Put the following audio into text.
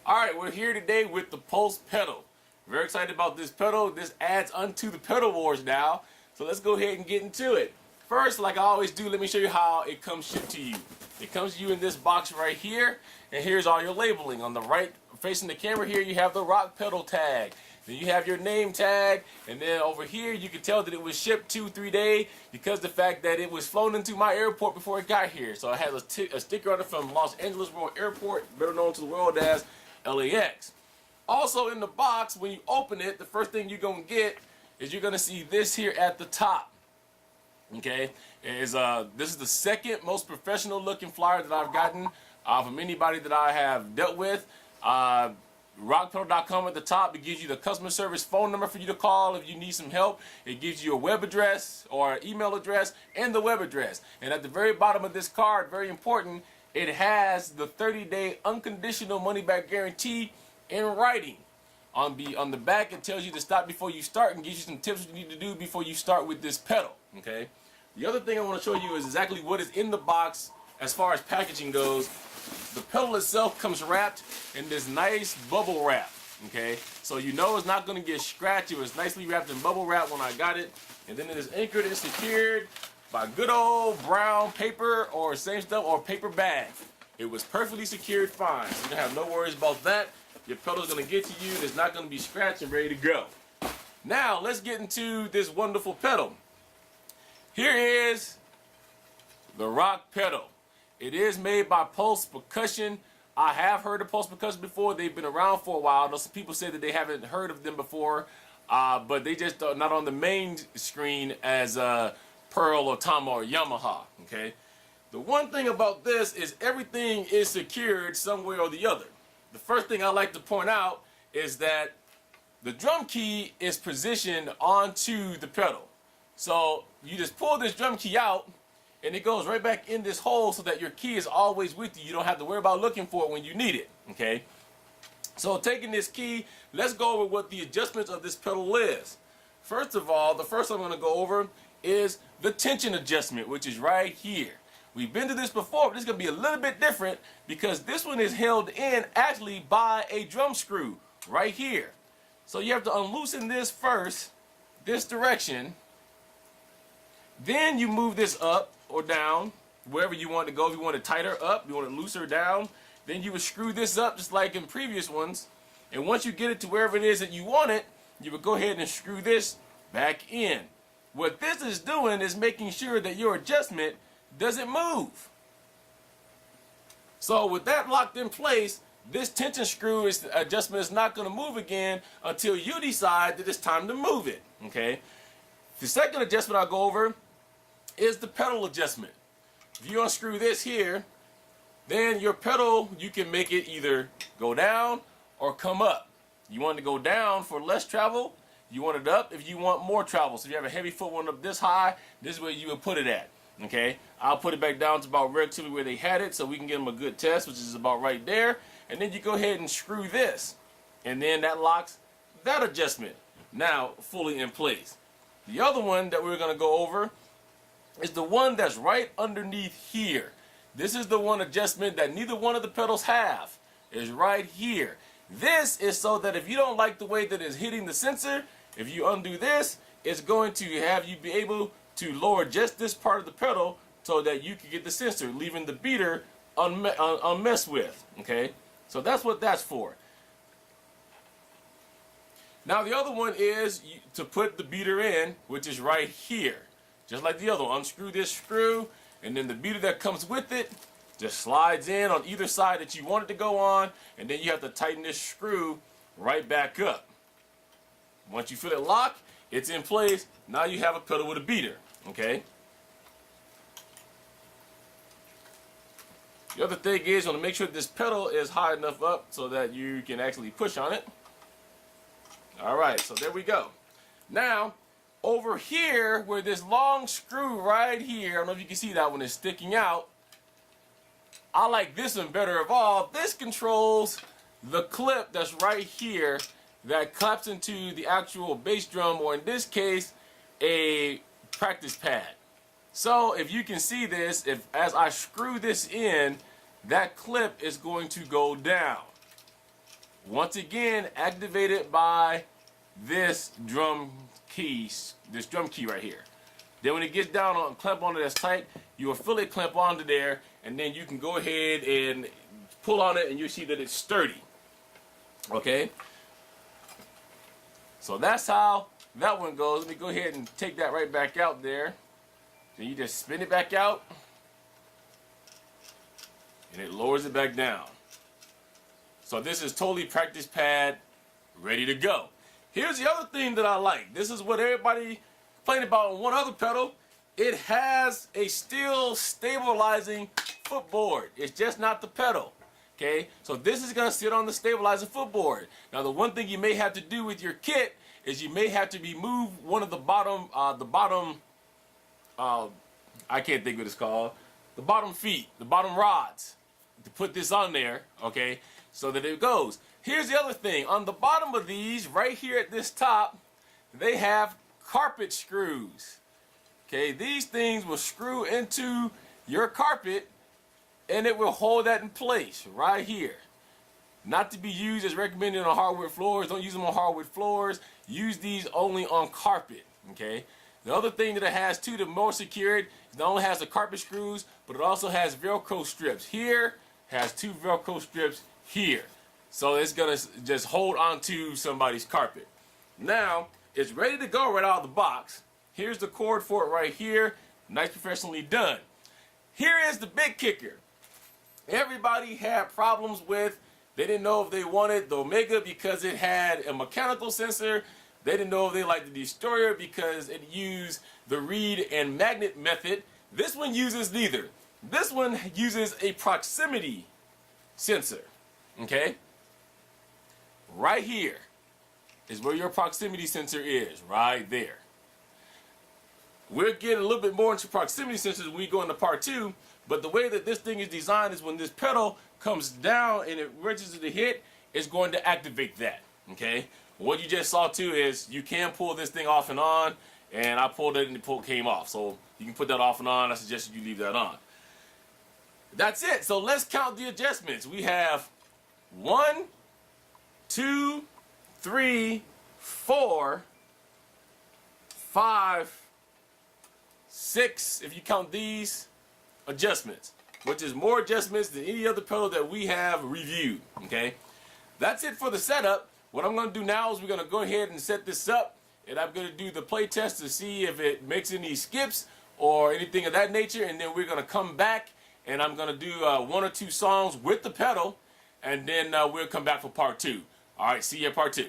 Alright, we're here today with the Pulse pedal. Very excited about this pedal. This adds unto the pedal wars now. So let's go ahead and get into it. First, like I always do, let me show you how it comes shipped to you. It comes to you in this box right here, and here's all your labeling. On the right, facing the camera here, you have the rock pedal tag. Then you have your name tag, and then over here you can tell that it was shipped 2-3 days because the fact that it was flown into my airport before it got here. So it has a sticker on it from Los Angeles World Airport, better known to the world as LAX. Also in the box, when you open it, the first thing you're going to get is you're going to see this here at the top. Okay, this is the second most professional looking flyer that I've gotten from anybody that I have dealt with. Rockpedal.com at the top, it gives you the customer service phone number for you to call if you need some help. It gives you a web address or email address and the web address. And at the very bottom of this card, very important, it has the 30-day unconditional money-back guarantee in writing. On the back, it tells you to stop before you start and gives you some tips what you need to do before you start with this pedal. Okay. The other thing I want to show you is exactly what is in the box as far as packaging goes. The pedal itself comes wrapped in this nice bubble wrap. Okay, so you know it's not going to get scratched. It was nicely wrapped in bubble wrap when I got it, and then it is anchored and secured by good old brown paper or same stuff or paper bag. It was perfectly secured fine, so you don't have no worries about that. Your pedal is going to get to you, and it's not going to be scratched and ready to go. Now let's get into this wonderful pedal. Here is the rock pedal. It is made by Pulse Percussion. I have heard of Pulse Percussion before. They've been around for a while. Some people say that they haven't heard of them before, but they just are not on the main screen as Pearl or Tama or Yamaha. Okay. The one thing about this is everything is secured some way or the other. The first thing I like to point out is that the drum key is positioned onto the pedal. So you just pull this drum key out and it goes right back in this hole so that your key is always with you. You don't have to worry about looking for it when you need it. Okay. So taking this key, let's go over what the adjustments of this pedal is. First of all, the first I'm going to go over is the tension adjustment, which is right here. We've been to this before, but this is going to be a little bit different because this one is held in actually by a drum screw right here. So you have to unloosen this first, this direction. Then you move this up or down, wherever you want to go. If you want it tighter up, you want it looser down, then you would screw this up just like in previous ones. And once you get it to wherever it is that you want it, you would go ahead and screw this back in. What this is doing is making sure that your adjustment doesn't move. So with that locked in place, this tension screw adjustment is not going to move again until you decide that it's time to move it. Okay. The second adjustment I'll go over is the pedal adjustment. If you unscrew this here, then your pedal, you can make it either go down or come up. You want it to go down for less travel. You want it up if you want more travel. So if you have a heavy foot one up this high, this is where you would put it at. Okay, I'll put it back down to about relatively where they had it so we can get them a good test, which is about right there. And then you go ahead and screw this. And then that locks that adjustment now fully in place. The other one that we're going to go over is the one that's right underneath here. This is the one adjustment that neither one of the pedals have. Is right here. This is so that if you don't like the way that it's hitting the sensor, if you undo this, it's going to have you be able to lower just this part of the pedal so that you can get the sensor, leaving the beater unmessed with. Okay, so that's what that's for. Now the other one is to put the beater in, which is right here. Just like the other one, unscrew this screw, and then the beater that comes with it just slides in on either side that you want it to go on, and then you have to tighten this screw right back up. Once you feel it lock, it's in place. Now you have a pedal with a beater. Okay. The other thing is you want to make sure this pedal is high enough up so that you can actually push on it. Alright, so there we go. Now, over here where this long screw right here, I don't know if you can see that one is sticking out. I like this one better of all. This controls the clip that's right here that claps into the actual bass drum, or in this case, a practice pad. So if you can see this, as I screw this in, that clip is going to go down. once again activated by this drum key right here. Then when it gets down on clamp onto that's tight, you will feel it clamp onto there, and then you can go ahead and pull on it and you see that it's sturdy. Okay? So that's how that one goes. Let me go ahead and take that right back out there. Then you just spin it back out and it lowers it back down. So this is totally practice pad ready to go. Here's the other thing that I like. This is what everybody complained about on one other pedal. It has a still stabilizing footboard. It's just not the pedal. Okay, so this is going to sit on the stabilizing footboard. Now the one thing you may have to do with your kit is you may have to remove one of the bottom, I can't think what it's called, the bottom feet, the bottom rods, to put this on there, okay, so that it goes. Here's the other thing. On the bottom of these, right here at this top, they have carpet screws. Okay, these things will screw into your carpet and it will hold that in place right here. Not to be used as recommended on hardwood floors. Don't use them on hardwood floors. Use these only on carpet, okay? The other thing that it has too, the more secured, it not only has the carpet screws, but it also has Velcro strips. Here, has 2 Velcro strips here. So it's gonna just hold onto somebody's carpet. Now, it's ready to go right out of the box. Here's the cord for it right here. Nice professionally done. Here is the big kicker. Everybody had problems with, they didn't know if they wanted the Omega because it had a mechanical sensor. They didn't know if they liked the Destroyer because it used the reed and magnet method. This one uses neither. This one uses a proximity sensor. Okay? Right here is where your proximity sensor is, right there. We'll get a little bit more into proximity sensors when we go into part 2, but the way that this thing is designed is when this pedal comes down and it registers the hit, it's going to activate that, okay? What you just saw too is you can pull this thing off and on, and I pulled it and the pull came off. So you can put that off and on. I suggest you leave that on. That's it. So let's count the adjustments. We have 1, 2, 3, 4, 5, 6, if you count these adjustments, which is more adjustments than any other pedal that we have reviewed, okay? That's it for the setup. What I'm going to do now is we're going to go ahead and set this up, and I'm going to do the play test to see if it makes any skips or anything of that nature, and then we're going to come back and I'm going to do 1 or 2 songs with the pedal, and then we'll come back for part 2. All right, see you at part 2.